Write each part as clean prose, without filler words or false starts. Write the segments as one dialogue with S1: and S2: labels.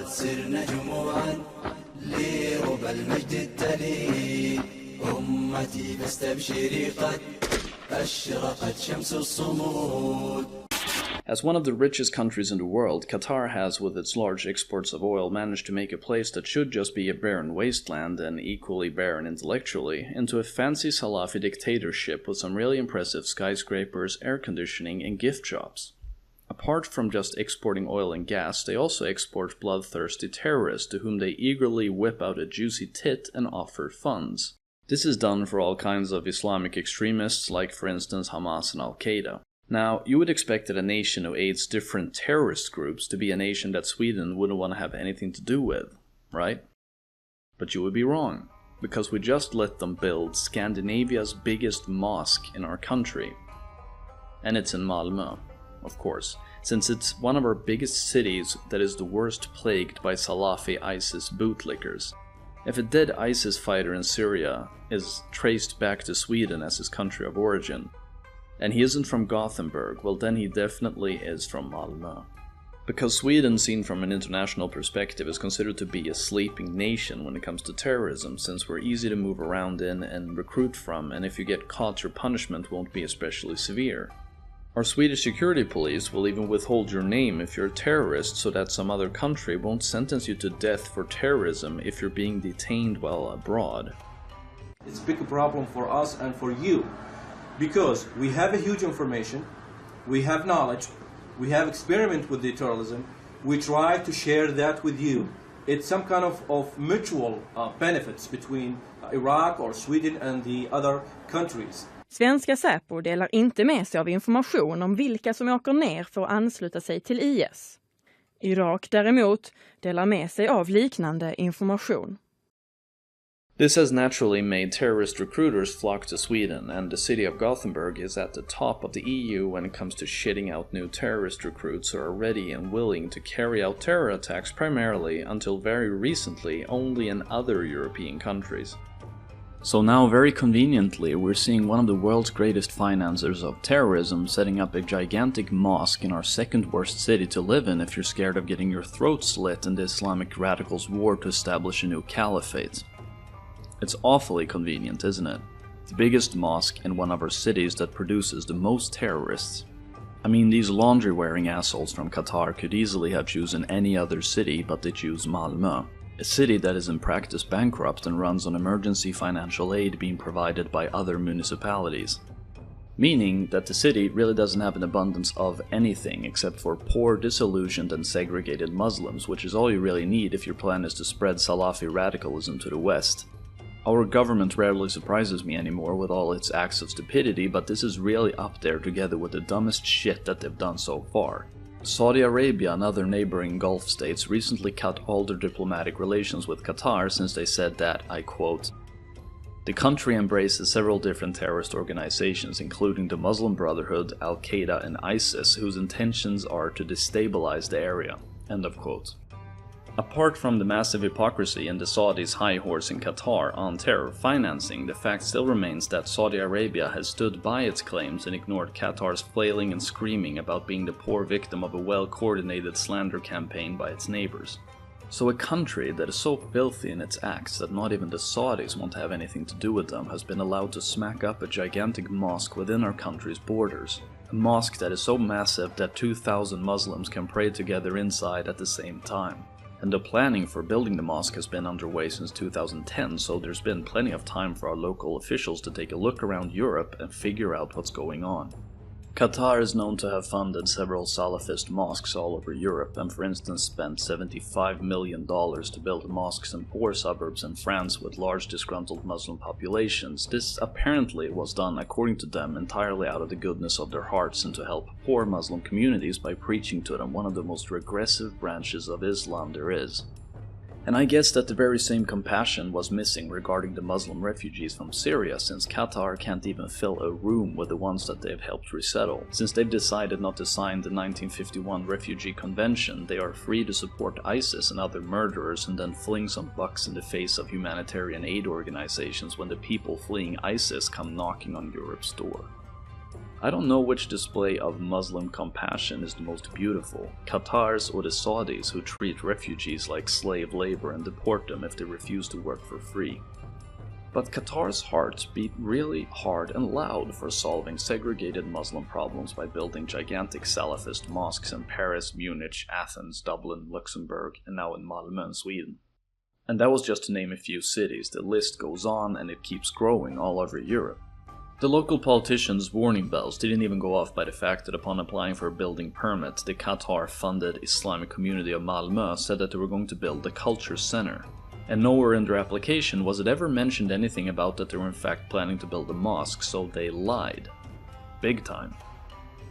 S1: قد سرنا جموعا لربى المجد التلي أمتي فاستبشري قد أشرقت شمس الصمود.
S2: As one of the richest countries in the world, Qatar has, with its large exports of oil, managed to make a place that should just be a barren wasteland and equally barren intellectually, into a fancy Salafi dictatorship with some really impressive skyscrapers, air conditioning, and gift shops. Apart from just exporting oil and gas, they also export bloodthirsty terrorists to whom they eagerly whip out a juicy tit and offer funds. This is done for all kinds of Islamic extremists like, for instance, Hamas and Al-Qaeda. Now, you would expect that a nation who aids different terrorist groups to be a nation that Sweden wouldn't want to have anything to do with, right? But you would be wrong, because we just let them build Scandinavia's biggest mosque in our country. And it's in Malmo, of course, since it's one of our biggest cities that is the worst plagued by Salafi ISIS bootlickers. If a dead ISIS fighter in Syria is traced back to Sweden as his country of origin, and he isn't from Gothenburg, well then he definitely is from Malmo. Because Sweden, seen from an international perspective, is considered to be a sleeping nation when it comes to terrorism, since we're easy to move around in and recruit from, and if you get caught, your punishment won't be especially severe. Our Swedish security police will even withhold your name if you're a terrorist so that some other country won't sentence you to death for terrorism if you're being detained while abroad.
S3: It's a big problem for us and for you. Because we have a huge information, we have knowledge, we have experiment with the terrorism, we try to share that with you. It's some kind of mutual benefits between Iraq or Sweden and the other countries.
S4: Svenska Säpo delar inte med sig av information om vilka som åker ner för att ansluta sig till IS. Irak däremot delar med sig av liknande information.
S2: This has naturally made terrorist recruiters flock to Sweden, and the city of Gothenburg is at the top of the EU when it comes to shitting out new terrorist recruits who are ready and willing to carry out terror attacks primarily, until very recently, only in other European countries. So now, very conveniently, we're seeing one of the world's greatest financiers of terrorism setting up a gigantic mosque in our second worst city to live in if you're scared of getting your throat slit in the Islamic radicals' war to establish a new caliphate. It's awfully convenient, isn't it? The biggest mosque in one of our cities that produces the most terrorists. I mean, these laundry-wearing assholes from Qatar could easily have chosen any other city, but they choose Malmo. A city that is in practice bankrupt and runs on emergency financial aid being provided by other municipalities. Meaning that the city really doesn't have an abundance of anything except for poor, disillusioned and segregated Muslims, which is all you really need if your plan is to spread Salafi radicalism to the west. Our government rarely surprises me anymore with all its acts of stupidity, but this is really up there together with the dumbest shit that they've done so far. Saudi Arabia and other neighboring Gulf states recently cut all their diplomatic relations with Qatar since they said that, I quote, "The country embraces several different terrorist organizations, including the Muslim Brotherhood, Al-Qaeda and ISIS, whose intentions are to destabilize the area." End of quote. Apart from the massive hypocrisy in the Saudis' high horse in Qatar on terror financing, the fact still remains that Saudi Arabia has stood by its claims and ignored Qatar's flailing and screaming about being the poor victim of a well-coordinated slander campaign by its neighbors. So a country that is so filthy in its acts that not even the Saudis want to have anything to do with them has been allowed to smack up a gigantic mosque within our country's borders. A mosque that is so massive that 2,000 Muslims can pray together inside at the same time. And the planning for building the mosque has been underway since 2010, so there's been plenty of time for our local officials to take a look around Europe and figure out what's going on. Qatar is known to have funded several Salafist mosques all over Europe, and for instance spent $75 million to build mosques in poor suburbs in France with large disgruntled Muslim populations. This apparently was done, according to them, entirely out of the goodness of their hearts and to help poor Muslim communities by preaching to them one of the most regressive branches of Islam there is. And I guess that the very same compassion was missing regarding the Muslim refugees from Syria, since Qatar can't even fill a room with the ones that they've helped resettle. Since they've decided not to sign the 1951 Refugee Convention, they are free to support ISIS and other murderers and then fling some bucks in the face of humanitarian aid organizations when the people fleeing ISIS come knocking on Europe's door. I don't know which display of Muslim compassion is the most beautiful, Qatar's or the Saudis who treat refugees like slave labor and deport them if they refuse to work for free. But Qatar's hearts beat really hard and loud for solving segregated Muslim problems by building gigantic Salafist mosques in Paris, Munich, Athens, Dublin, Luxembourg, and now in Malmo in Sweden. And that was just to name a few cities. The list goes on and it keeps growing all over Europe. The local politicians' warning bells didn't even go off by the fact that upon applying for a building permit, the Qatar-funded Islamic community of Malmo said that they were going to build a culture center. And nowhere in their application was it ever mentioned anything about that they were in fact planning to build a mosque, so they lied. Big time.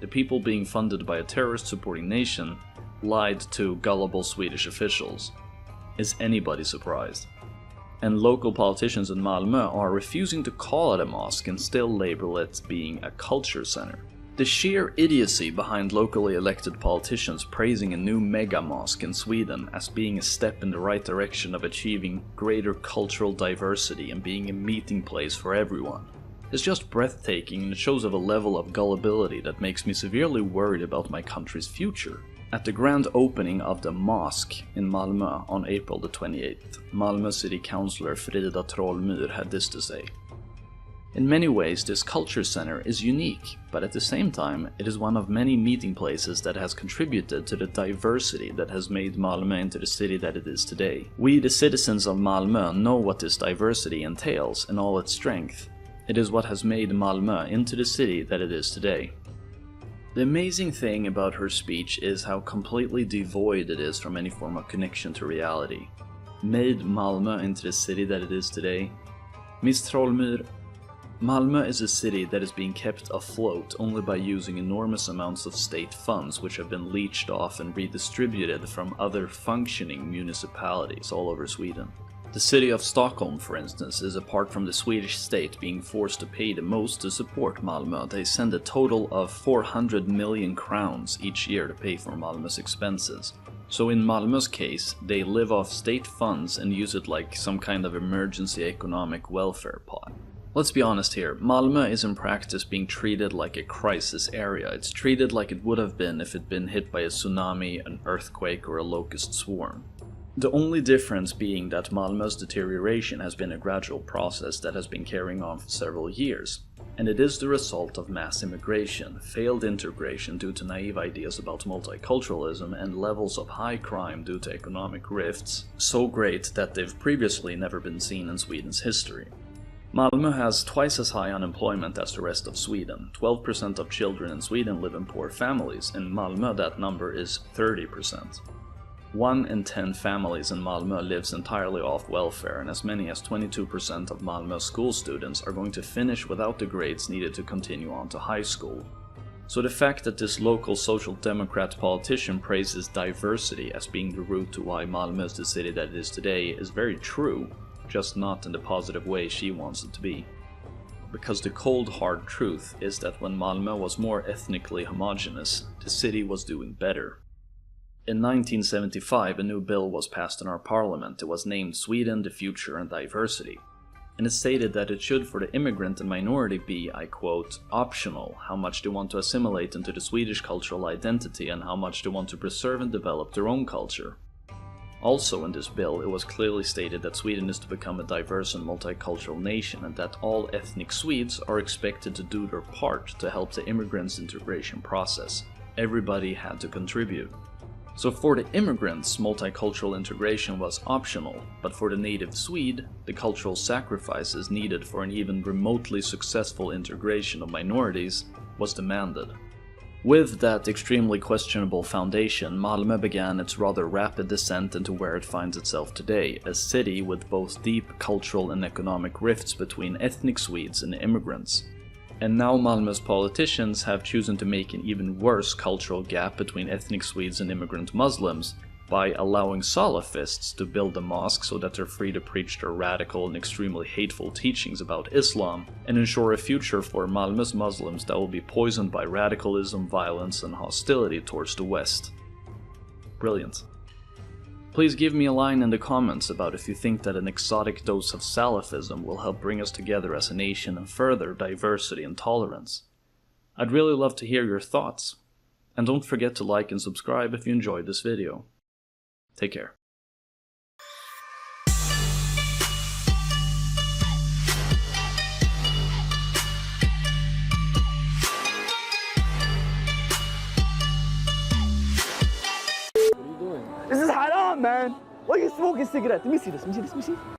S2: The people being funded by a terrorist-supporting nation lied to gullible Swedish officials. Is anybody surprised? And local politicians in Malmo are refusing to call it a mosque and still label it being a culture center. The sheer idiocy behind locally elected politicians praising a new mega mosque in Sweden as being a step in the right direction of achieving greater cultural diversity and being a meeting place for everyone is just breathtaking, and it shows of a level of gullibility that makes me severely worried about my country's future. At the grand opening of the Mosque in Malmo on April the 28th, Malmö City Councillor Frida Trollmyr had this to say. In many ways, this culture center is unique, but at the same time, it is one of many meeting places that has contributed to the diversity that has made Malmö into the city that it is today. We, the citizens of Malmö, know what this diversity entails in all its strength. It is what has made Malmö into the city that it is today. The amazing thing about her speech is how completely devoid it is from any form of connection to reality. Made Malmö into the city that it is today? Miss Trollmyr, Malmö is a city that is being kept afloat only by using enormous amounts of state funds which have been leached off and redistributed from other functioning municipalities all over Sweden. The city of Stockholm, for instance, is apart from the Swedish state being forced to pay the most to support Malmö. They send a total of 400 million crowns each year to pay for Malmö's expenses. So in Malmö's case, they live off state funds and use it like some kind of emergency economic welfare pot. Let's be honest here, Malmö is in practice being treated like a crisis area. It's treated like it would have been if it had been hit by a tsunami, an earthquake, or a locust swarm. The only difference being that Malmö's deterioration has been a gradual process that has been carrying on for several years, and it is the result of mass immigration, failed integration due to naive ideas about multiculturalism, and levels of high crime due to economic rifts, so great that they've previously never been seen in Sweden's history. Malmö has twice as high unemployment as the rest of Sweden. 12% of children in Sweden live in poor families. In Malmö that number is 30%. 1 in 10 families in Malmö lives entirely off welfare, and as many as 22% of Malmö school students are going to finish without the grades needed to continue on to high school. So the fact that this local social democrat politician praises diversity as being the root to why Malmö is the city that it is today is very true, just not in the positive way she wants it to be. Because the cold hard truth is that when Malmö was more ethnically homogeneous, the city was doing better. In 1975, a new bill was passed in our parliament. It was named Sweden, the Future and Diversity. And it stated that it should for the immigrant and minority be, I quote, optional how much they want to assimilate into the Swedish cultural identity and how much they want to preserve and develop their own culture. Also in this bill, it was clearly stated that Sweden is to become a diverse and multicultural nation and that all ethnic Swedes are expected to do their part to help the immigrants' integration process. Everybody had to contribute. So for the immigrants, multicultural integration was optional, but for the native Swede, the cultural sacrifices needed for an even remotely successful integration of minorities was demanded. With that extremely questionable foundation, Malmö began its rather rapid descent into where it finds itself today, a city with both deep cultural and economic rifts between ethnic Swedes and immigrants. And now Malmö's politicians have chosen to make an even worse cultural gap between ethnic Swedes and immigrant Muslims by allowing Salafists to build a mosque so that they're free to preach their radical and extremely hateful teachings about Islam and ensure a future for Malmö's Muslims that will be poisoned by radicalism, violence, and hostility towards the West. Brilliant. Please give me a line in the comments about if you think that an exotic dose of Salafism will help bring us together as a nation and further diversity and tolerance. I'd really love to hear your thoughts. And don't forget to like and subscribe if you enjoyed this video. Take care.
S5: This is haram, man. Why are you smoking cigarette? Let me see this.